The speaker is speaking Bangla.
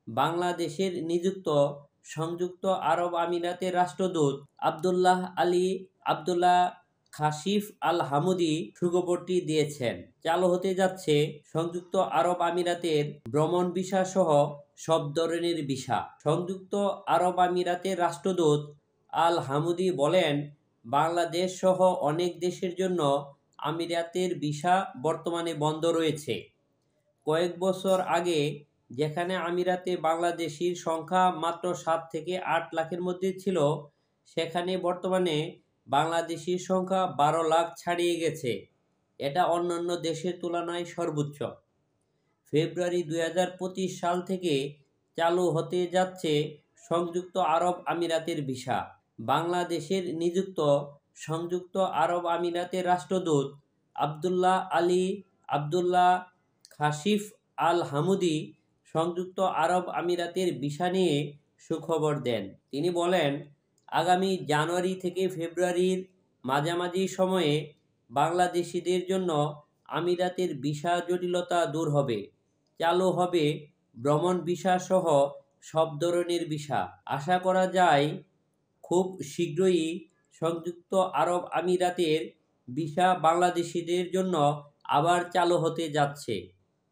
বাংলাদেশের নিযুক্ত সংযুক্ত আরব আমিরাতের রাষ্ট্রদূত আবদুল্লাহ আলী আবদুল্লাহ খাশিফ আল হামুদি সুখবরটি দিয়েছেন। চালু হতে যাচ্ছে সংযুক্ত আরব আমিরাতের ভ্রমণ ভিসা সহ সব ধরনের ভিসা। সংযুক্ত আরব আমিরাতের রাষ্ট্রদূত আল হামুদি বলেন, বাংলাদেশ সহ অনেক দেশের জন্য আমিরাতের ভিসা বর্তমানে বন্ধ রয়েছে। কয়েক বছর আগে যেখানে আমিরাতে বাংলাদেশির সংখ্যা মাত্র 7 থেকে 8 লাখের মধ্যে ছিল, সেখানে বর্তমানে বাংলাদেশির সংখ্যা 12 লাখ ছাড়িয়ে গেছে। এটা অন্যান্য দেশের তুলনায় সর্বোচ্চ। ফেব্রুয়ারি 2025 সাল থেকে চালু হতে যাচ্ছে সংযুক্ত আরব আমিরাতের ভিসা। বাংলাদেশের নিযুক্ত সংযুক্ত আরব আমিরাতের রাষ্ট্রদূত আবদুল্লাহ আলী আবদুল্লাহ খাশিফ আল হামুদি সংযুক্ত আরব আমিরাতের ভিসা নিয়ে সুখবর দেন। তিনি বলেন, আগামী জানুয়ারি থেকে ফেব্রুয়ারির মাঝামাঝি সময়ে বাংলাদেশিদের জন্য আমিরাতের ভিসা জটিলতা দূর হবে। চালু হবে ভ্রমণ ভিসা সহ সব ধরনের ভিসা। আশা করা যায় খুব শীঘ্রই সংযুক্ত আরব আমিরাতের ভিসা বাংলাদেশিদের জন্য আবার চালু হতে যাচ্ছে।